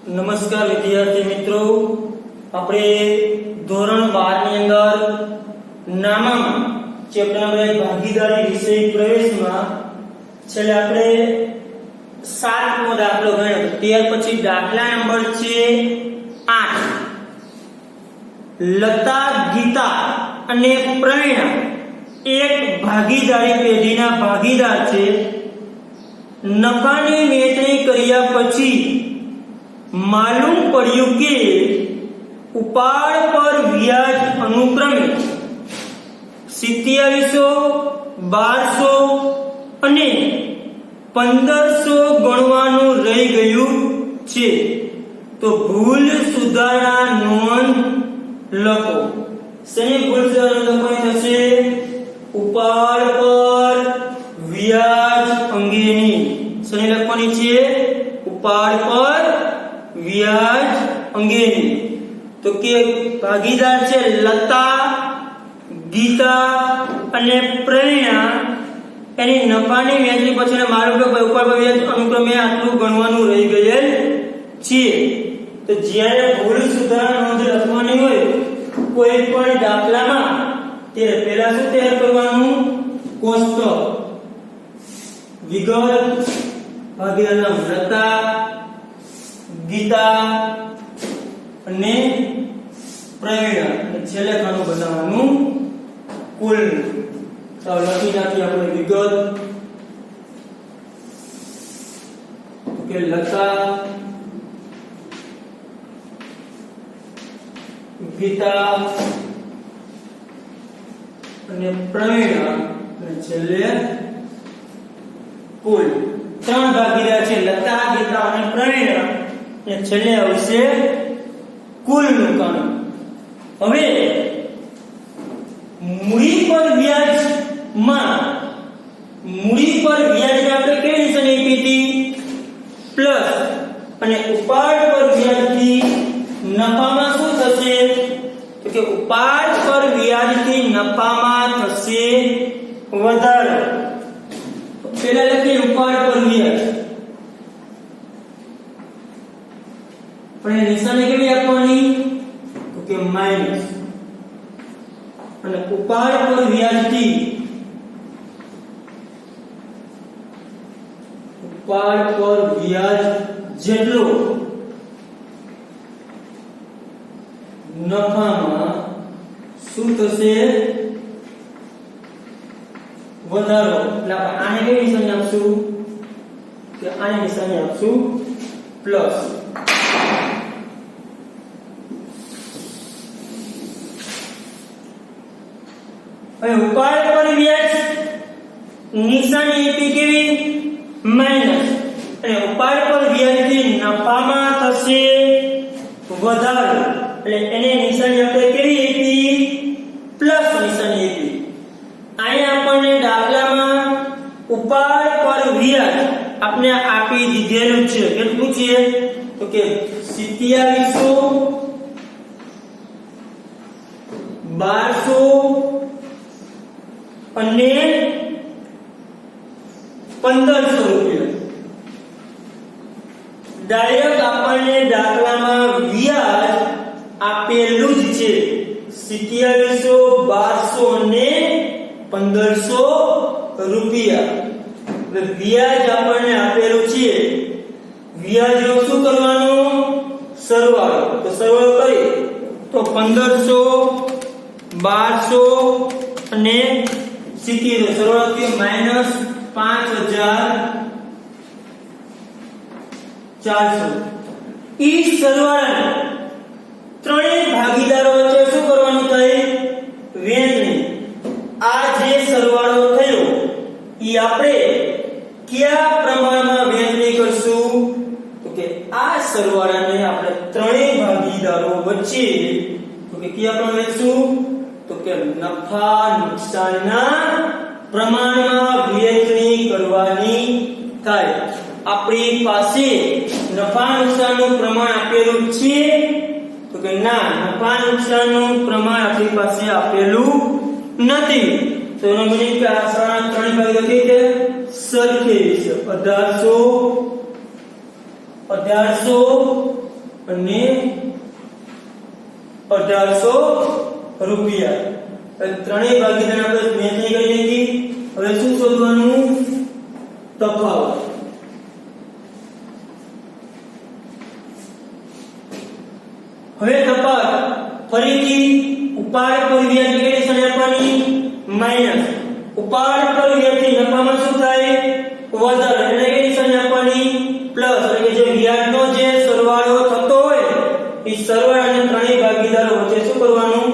નમસ્કાર વિદ્યાર્થી મિત્રો, આપણે ધોરણ 12 ની અંદર નામમાં ચેપ્ટર નંબર 1 ભાગીદારી વિષય પ્રવેશમાં છેલ્લે આપણે 7મો દાખલો ગણ્યો. ત્યાર પછી દાખલા નંબર છે 8. લતા, ગીતા અને પ્રવીણા એક ભાગીદારી પેઢીના ભાગીદાર છે. નફાની વહેંચણી કર્યા પછી मालूम पड़્યું કે ઉપાડ પર વ્યાજ અનુક્રમે 2700, 1200 અને 1500 ગણવાનું રહી ગયું છે. તો ભૂલ સુધારણા નોંધ લખો. શેની ભૂલ સુધારણા થશે? ઉપાડ પર વ્યાજ અંગેની. શેની લખવાની છે? ઉપાડ પર વ્યાજ અંગેની. તો કે ભાગીદાર છે લતા, ગીતા અને પ્રવીણા. એની નફાની વહેંચણી પછી મારું ઉપર વ્યાજ અનુક્રમે આટલું ગણવાનું રહી ગયેલ છે. તો જ્યારે ભૂલ સુધારણા નોંધ લખવાની હોય કોઈ પણ દાખલામાં ત્યારે પહેલા શું તૈયાર કરવાનું? કોષ્ટક. વિગત, ભાગીદારના લતા, ગીતા અને પ્રવીણા, છેલ્લે ખાનું બનાવવાનું કુલ. ચાલો લખી નાખીએ આપણે વિગત કે લતા, ગીતા અને પ્રવીણા અને છેલ્લે કુલ. 3 ભાગીદાર છે લતા, ગીતા અને પ્રવીણા અને છેલ્લે આવશે કુલનું કામ. હવે મૂડી પર વ્યાજમાં મૂડી પર વ્યાજ આપણે કેવી નિશાની આપી હતી? પ્લસ. અને ઉપાડ પર વ્યાજથી નફામાં શું થશે? તો કે ઉપાડ પર વ્યાજથી નફામાં થશે વધારો. પહેલા લખીએ ઉપાડ પર વ્યાજ. પણ નિશાની કેવી આપવાની? તો કે માઈનસ. અને ઉપાડ પર વ્યાજથી ઉપાડ પર વ્યાજ જેટલો નફામાં શું થશે? વધારો. એટલે આપણે આને કેવી નિશાની આપશું? કે આને નિશાની આપશું પ્લસ. હવે ઉપાડ પર વ્યાજ નિશાની આપી કેવી? માઈનસ. અને ઉપાડ પર વ્યાજથી નફામાં થશે વધારો. એટલે એને નિશાની આપણે કેવી આપી? પ્લસ નિશાની આપી. અહીંયા આપણને દાખલામાં ઉપાડ પર વ્યાજ આપણે આપી દીધેલું છે. કેટલું છે? તો કે 2700, 1200 અને 1500 રૂપિયા. ડાયરેક્ટ આપણને દાખલામાં વ્યાજ આપેલું જ છે 2700, 1200 અને 1500 રૂપિયા. એટલે વ્યાજ આપણને આપેલું છે. વ્યાજનો શું કરવાનું? સરવાળો. તો સરવાળો કરી તો 1500, 1200 અને 70 સરવાળો થયો -5400. ઈ સરવાળા ત્રણેય ભાગીદારો વચ્ચે શું કરવાનું થાય? વહેંચણી. આ જે સરવાળો થયો ઈ આપણે કયા પ્રમાણમાં વહેંચણી કરશું? તો કે આ સરવાળાને આપણે ત્રણેય ભાગીદારો વચ્ચે તો કે કયા પ્રમાણે વહેંચશું? તો કે નફા નુકસાનના પ્રમાણમાં વહેંચણી કરવાની થાય. આપણી પાસે નફા નુકસાનનું પ્રમાણ આપેલું છે? તો કે ના, નફા નુકસાનનું પ્રમાણ આપણી પાસે આપેલું નથી. તો એનો મીનિંગ કે આ સરવાળા ત્રણેય ભાગીદાર કે સરખી છે. 1800, 1800 અને 1800 રૂપિયા. ત્રણેય ભાગીદાર આપણે વહેંચણી કરી લીધી. હવે શું શોધવાનું? તફાવત. હવે તફાવત ફરીથી ઉપાડ પર વ્યાજ કેટલી નિશાની આપવાની? માઈનસ. ઉપાડ પર વ્યાજથી નફામાં શું થાય? વધારો. એટલે કે નિશાની આપવાની પ્લસ. એટલે કે જે વ્યાજનો જે સરવાળો થતો હોય એ સરવાળાને ત્રણેય ભાગીદારો વચ્ચે શું કરવાનું?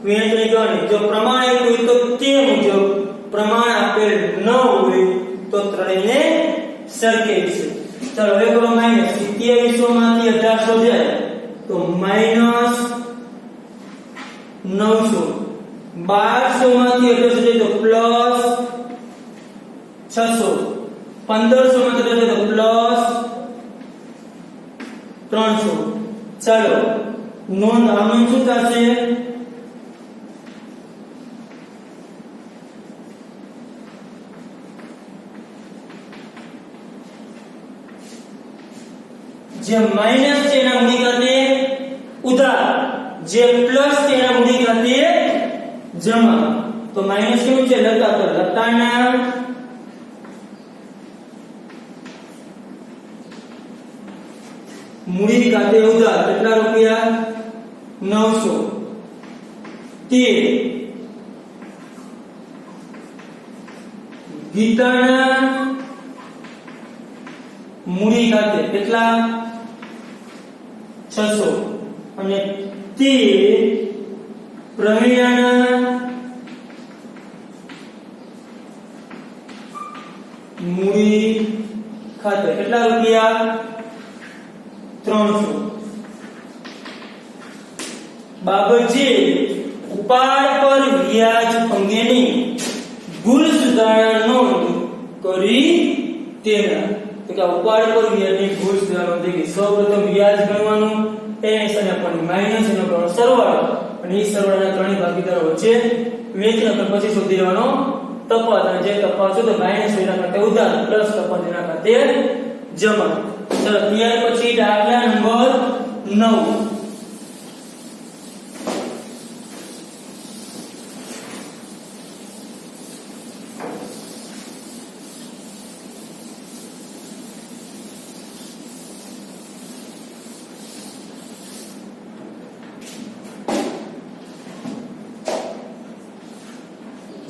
વહેંચણી કરવાની. જો પ્રમાણ એક હોય તો તે મુજબ, પ્રમાણ આપેલ ન હોય તો ત્રણેયને સરખેવીશું. ચાલો હવે કરો માઈનસ. 2700 માંથી 1800 જાય તો માઈનસ 900. 1200 માંથી 1800 જાય તો પ્લસ 600. 1500 માંથી જાય તો પ્લસ 300. ચાલો નોંધ આનું શું થશે? જે માઈનસ છે એના મૂડી ખાતે ઉધાર, જે પ્લસ છે એના મૂડી ખાતે જમા. તો માઈનસ કેવું છે? લતા. તો લતાના મૂડી ખાતે ઉધાર કેટલા રૂપિયા? 900. તે ગીતાના મૂડી ખાતે કેટલા? 600. અને તે પ્રવીણાના મૂડી ખાતે કેટલા રૂપિયા? 300. બાબત છે ઉપાડ પર વ્યાજ અંગેની ભૂલ સુધારણા નોંધ કરી તેના. તો કે ઉપાડ પર વ્યાજની ભૂલ સુધારણા નોંધ કરી. સૌપ્રથમ વ્યાજ ગણવાનું, એ નિશાની આપવાની માઈનસ, એનો કરવાનો સરવાળો, અને એ સરવાળાના ત્રણેય ભાગીદારો વચ્ચે વહેંચણી કરી પછી શોધી લેવાનો તફાવત. અને જે તફાવત છે તો માઈનસ એના ખાતે ઉધાર, પ્લસ તફાવત એના ખાતે જમા. ચલો ત્યાર પછી દાખલા નંબર 9.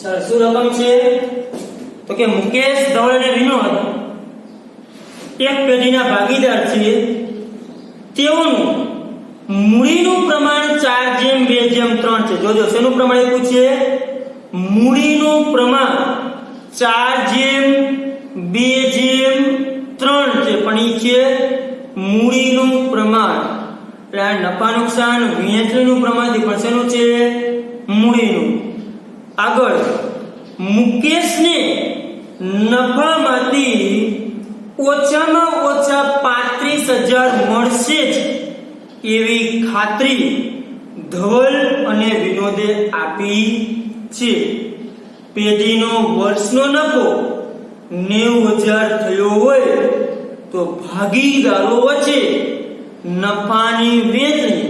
ચાલો શું રકમ છે? તો કે મુકેશ, ધવલ અને વિનોદ એક પેઢીના ભાગીદાર છે. તેઓનું મૂડીનું પ્રમાણ 4:2:3 છે. જોજો શેનું પ્રમાણ પૂછે? મૂડીનું પ્રમાણ 4:2:3 છે. પણ એ છે મૂડીનું પ્રમાણ. એટલે આ નફા નુકસાન વહેંચણીનું પ્રમાણથી પણ શેનું છે? મૂડીનું. આગળ મુકેશને નફામાંથી ઓછામાં ઓછા 35,000 મળશે જ એવી ખાતરી ધવલ અને વિનોદે આપી છે. પેઢીનો વર્ષનો નફો 90,000 થયો હોય તો ભાગીદારો વચ્ચે નફાની વહેંચણી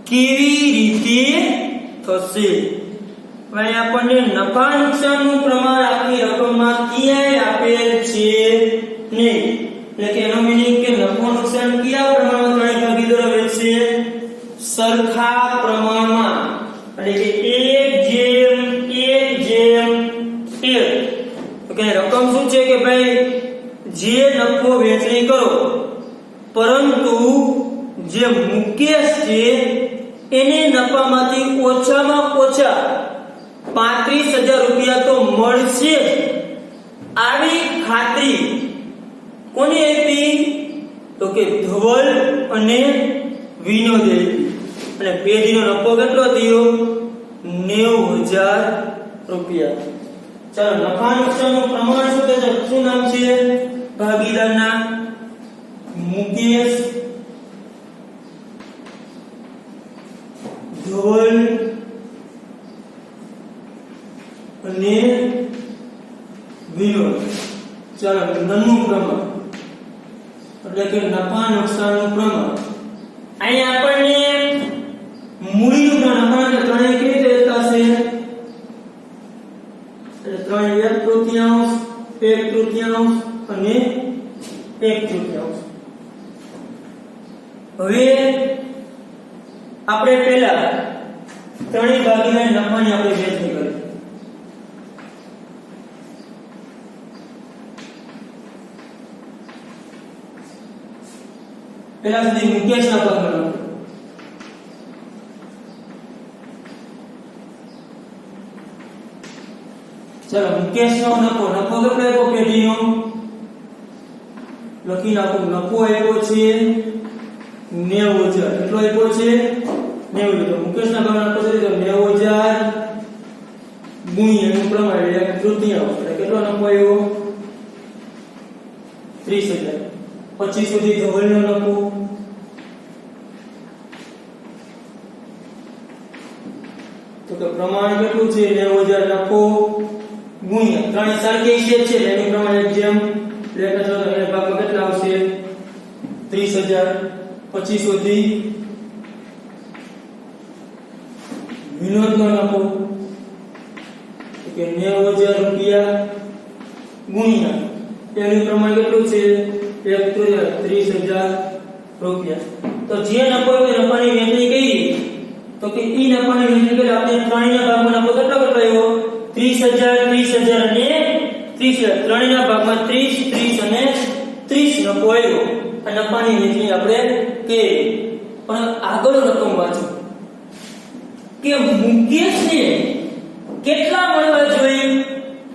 કેવી રીતે થશે? ભાઈ આપણને નફા નુકસાનનું પ્રમાણ આખી રકમમાં ક્યાંય આપેલ છે નહીં. એટલે કે એનો મીનિંગ કે નફો નુકસાન કયા પ્રમાણમાં ત્રણેય ભાગીદારો વહેંચશે? સરખા પ્રમાણમાં. એટલે કે 1:1:1. તો કે રકમ શું છે કે ભાઈ જે નફો વહેંચણી કરો, પરંતુ જે મુકેશ છે એને નફામાંથી ઓછામાં ઓછા 35,000 રૂપિયા તો મળશે જ, આવી ખાતરી કોને આપી? તો કે ધવલ અને વિનોદે. અને પેઢીનો નફો કેટલો થયો? 90,000 રૂપિયા. ચાલો નફા નુકસાનનું પ્રમાણ શું છે? શું નામ છે ભાગીદારના? મુકેશ, ધવલ અને વિનોદ. ચાલો નનું પ્રમાણ એટલે કે નફા નુકસાનનું પ્રમાણ અહીંયા આપણને મૂડીનું પ્રમાણ આપણને ત્રણેય કેવી રીતે દેખાશે? એટલે ત્રણેય 1/3 અને 1/3. હવે આપણે પહેલા ત્રણેય ભાગીદાર નફાની આપણે ગણતરી કરી. પહેલા સુધી મુકેશના ભાગમાં લખો. ચલો મુકેશનો નફો કેટલો આપ્યો? પેઢીનો લખી નાખો. નફો આપ્યો છે 90,000. કેટલો આપ્યો છે? 90,000. મુકેશના ભાગમાં નફો છે તો 90,000 ગુણ્યા એનું પ્રમાણ એટલે તૃતીયાંશ. એટલે કેટલો નફો આવ્યો? 30,000. પછી સુધી ધવલનો નફો તો કે પ્રમાણ કેટલું છે? 90,000 નફો ગુણ્યા ત્રણેય સરખી છે એટલે એનું પ્રમાણ એક જેમ એટલે તો એને ભાગમાં કેટલા આવશે? 30,000. પછી સુધી વિનોદનો નફો તો કે 90,000 રૂપિયા ગુણ્યા એનું પ્રમાણ કેટલું છે? 30,000 રૂપિયા. તો જે નફો એ નફાની વહેંચણી કરી તો કે ઈ નફાની વહેંચણી કરી આપણે ત્રણેયના ભાગમાં નફો કેટલો આવ્યો? 30,000 30,000 અને 30,000. ત્રણેયના ભાગમાં 30 30 અને 30 નફો આવ્યો. આ નફાની વહેંચણી આપણે કરી. પણ આગળ રકમ વાંચો કે મુકેશને કેટલા મળવા જોઈએ?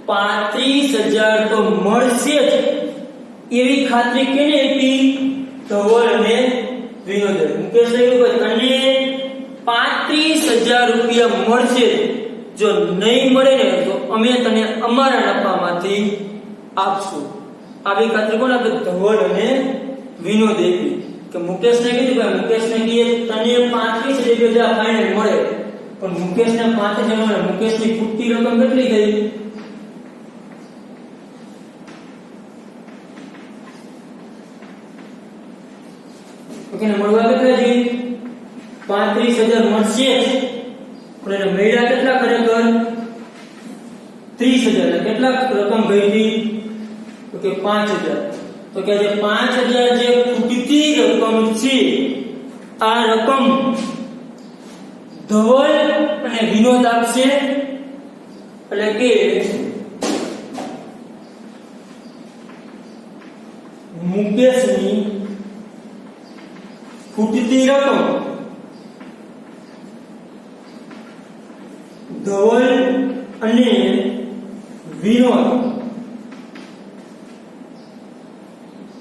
35,000 તો મળશે જ એવી ખાતરી કેને આપી? ધવલ અને વિનોદે. મુકેશ કહ્યું કે તને 35,000 રૂપિયા મળશે. જો નહીં મળે ને તો અમે તને અમારા નફામાંથી આપશું. આવી ખાતરી કોણ આપે? ધવલ અને વિનોદે આપી. કે મુકેશને કીધું કે મુકેશને કીએ તને 35,000 ફાઇનલ મળે પણ મુકેશને 5,000 મળે. મુકેશની ખૂટતી રકમ કેટલી થઈ? એને મળવા કેટલા જોઈએ? 35,000 મળશે પણ એને મળ્યા કેટલા ખરેખર? 30,000. કેટલા રકમ ગઈ હતી? તો કે 5,000. તો કે જે 5,000 જે ખૂટતી રકમ છે આ રકમ ધવલ અને વિનોદ આપશે. એટલે કે મુકેશની ખૂટતી રકમ ધવલ અને વિનોદ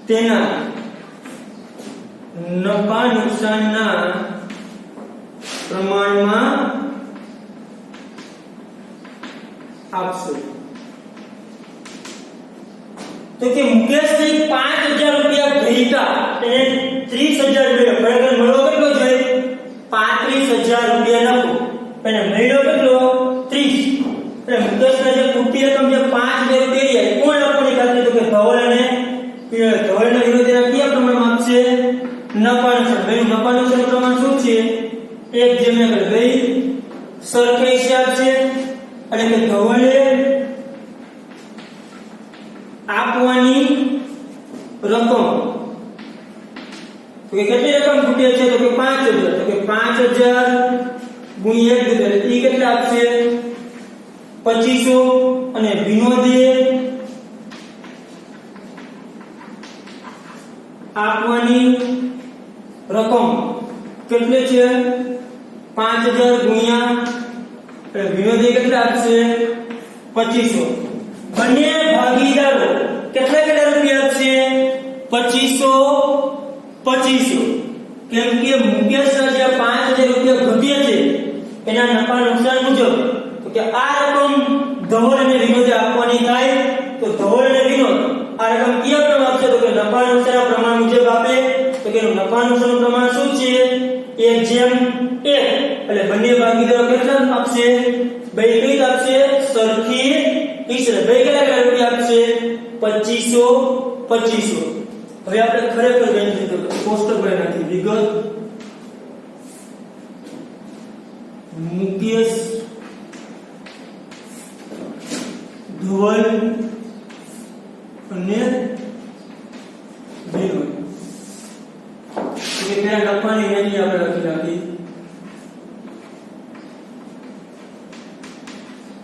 તેના નફા નુકસાનના પ્રમાણમાં આપશે. તો કે મુકેશને 5,000 રૂપિયા ભેગા એને 30,000 રૂપિયા ખરેખર મળવો કેટલો જોઈએ? 35,000 રૂપિયા નફો. એને મળ્યો કેટલો? 30. એટલે મુકેશને જે ખૂટતી રકમ જે 5,000 રૂપિયા કોણ નફોની ખાતરી? તો કે ધવલ અને વિનોદના કયા પ્રમાણમાં આપશે? નફા નુકસાન. નફા નુકસાનનું પ્રમાણ શું છે? એક જેમ ગઈ સરખી હિસાબ છે. અને કે ધવલે આપવાની રકમ તો કે કેટલી રકમ ખૂટે છે? તો કે 5,000. તો કે 5,000 ગુણ્યા 1 એટલે ઈ કેટલા આપશે? 2500. અને વિનોદે આપવાની રકમ કેટલી છે? 5,000 ગુણ્યા એટલે વિનોદે કેટલા આપશે? 2500. બંને ભાગીદારો કેટલા રૂપિયા આપશે? 2500. કેમ કે મુકેશના જે 5,000 રૂપિયા ઘટ્યા છે એના નફા નુકસાન મુજબ તો કે આ રકમ ધવલ અને વિનોદે આપવાની થાય. તો ધવલ અને વિનોદ આ રકમ કયા પ્રમાણે આપશે? તો કે નફા નુકસાનના પ્રમાણ મુજબ આપે. તો કે નફા નુકસાનનું પ્રમાણ શું છે? 1:1. એટલે બંને ભાગીદારો કેટલા આપશે? બે કઈ આપશે? સરખી હિસ્સા. બે કેટલા રૂપિયા આપશે? 2500. હવે આપણે ખરેખર ગણતરી તો કોષ્ટક બનાવી નાખી. વિગત મુકેશ, ધવલ અને વિનોદ. એ પેલા લખવાની વેલ્યુ આપણે લખી નાખી.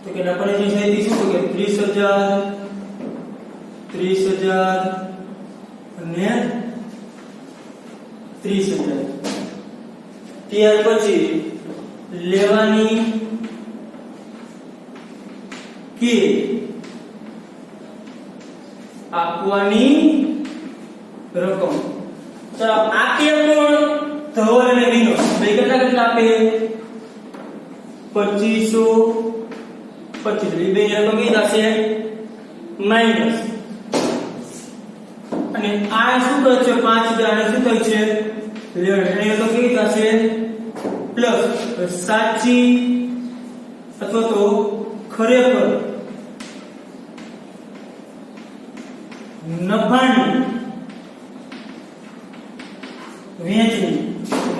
તો કે લખવાની જે છે શું કે 30,000 અને 30,000. ત્યાર પછી લેવાની કે આપવાની રકમ. ચાલો આપીએ કોણ? ધવલ અને વિનોદ. બે કેટલા આપે? 2525. બે રકમ કઈ થશે? માઈનસ. અને આ શું કરે છે? 5000 અને શું થાય છે? લેવડ. અને રકમ કઈ થશે? પ્લસ. સાચી અથવા તો ખરેખર નફાની વેચણી.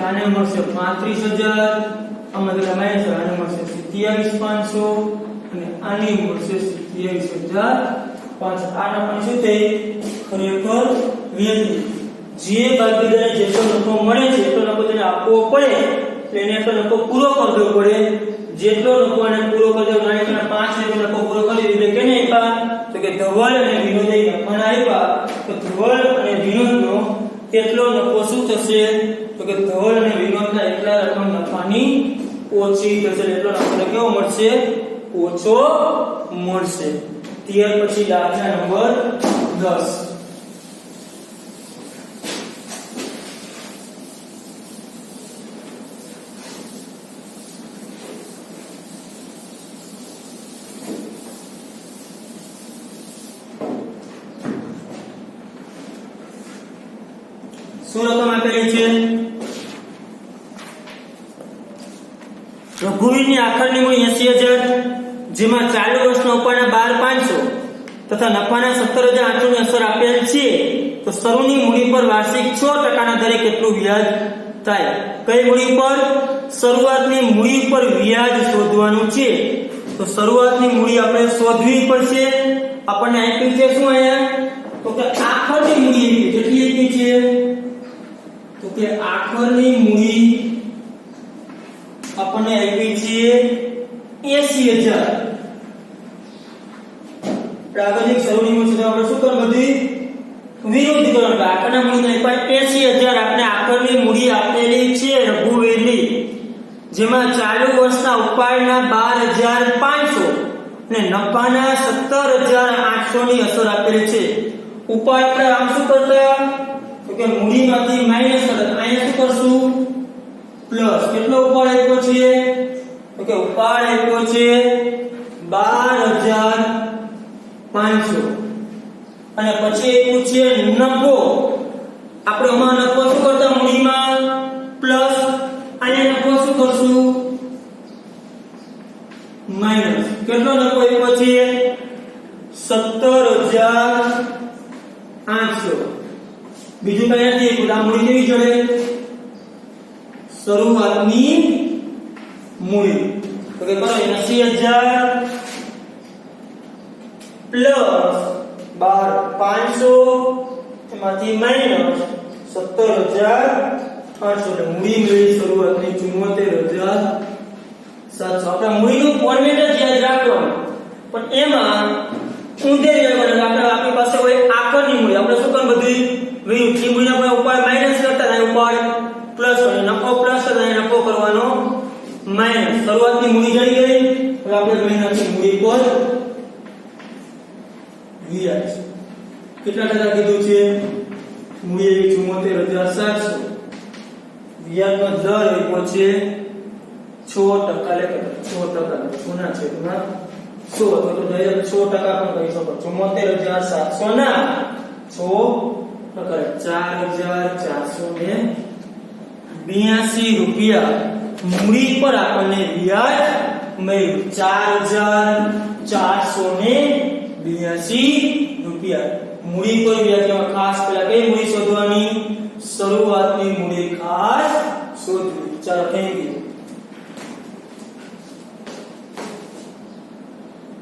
આને મળશે 35,000, આમાં કેટલા માઈનસ? આને મળશે 27,500 અને આની મળશે 27,500. આ નફાની શું થઈ? ખરેખર વેચણી. જે ભાગીદારને જેટલો નફો મળે છે એટલો નફો તેને આપવો પડે, એને એટલો નફો પૂરો કરવો પડે. જેટલો નફો એને પૂરો કરી દેવો, 5 ને નફો પૂરો કરી દીધો. કેને આપ્યા? તો કે ધવલ અને વિનોદ નફાને આપ્યા. તો ધવલ અને વિનોદનો કેટલો નફો શું થશે? તો કે ધવલ અને વિનોદના એટલા રકમ નફાની ઓછી થશે. એટલો નફો કેવો મળશે? ઓછો મળશે. ત્યાર પછી દાખલા નંબર 10. શું રકમ આપેલી છે? રઘુવીરની આખરની મૂડી 80,000, જેમાં ચાલુ વર્ષના ઉપાડના 12,500 તથા નફાના 17,800 ની અસર આપેલ છે. તો શરૂની મૂડી પર વાર્ષિક 6% દરે કેટલું વ્યાજ થાય? કઈ મૂડી પર? શરૂઆતની મૂડી પર વ્યાજ શોધવાનું છે. તો શરૂઆતની મૂડી આપણે શોધવી પડશે. આપણને આપી છે શું અહીંયા? તો કે આખરની મૂડી કેટલી આપી છે? તો કે આખરની મૂડી આપણને આપી છે 80,000. પ્રાગતિક શરૂની મૂડી આપણે શું કરવું? બધી વિરોધી કરવાનું. આખરના મૂડીને 80,000 આપણે આખરની મૂડી આપેલી છે રઘુવીરની, જેમાં ચાલુ વર્ષના ઉપાડના 12,500 અને નફાના 17,800 ની અસર આપેલી છે. ઉપાડ આપણે આમ શું કરતા? તો કે મૂડીમાંથી માઈનસ કરતા. અહીંયા શું કરશું? પ્લસ. કેટલો ઉપાડ આપ્યો છે? તો કે ઉપાડ આપ્યો છે 12,500 અને પછી આપ્યું છે નફો. આપણે આમાં નફો શું કરતા? મૂડીમાં પ્લસ. અહીંયા નફો શું કરશું? માઈનસ. કેટલો નફો આપ્યો છે? 17,800. બીજું કઈ નથી. આ મૂડી કેવી જોડે? શરૂઆતની મૂડી. તો કે કરો 80,000 પ્લસ 12,500 એમાંથી માઈનસ 17,800 એટલે મૂડી મળી શરૂઆતની 74,700. આપણે મૂડીનું ફોર્મેટ જ યાદ રાખવાનું, પણ એમાં ઊંધે જવાનું. આપણે આપણી પાસે હોય આખરની મૂડી. આપણે શું કરવું? બધી વિરુદ્ધ મૂડીના આપણે ઉપાડ માઈનસ કરતા થાય, ઉપાડ પ્લસ અને નફો પ્લસ અને નફો કરવાનો માઈનસ. શરૂઆતની મૂડી જઈ ગઈ એટલે આપણે ગણી નાખી મૂડી પર વ્યાજ. કેટલા ટકા કીધું છે? મૂડી 74,700. વ્યાજનો દર આપ્યો છે 6%. એટલે 6% સોના છે એમાં 100 તો ડાયરેક્ટ 6% પણ કહી શકો. 74,700 ના 4,482 રૂપિયા મૂડી પર આપણને વ્યાજ મળ્યું. 4,482 રૂપિયા મૂડી પર વ્યાજમાં. ખાસ પેલા કઈ મૂડી શોધવાની? શરૂઆતની મૂડી ખાસ શોધવી. ચાલો થેન્ક યુ.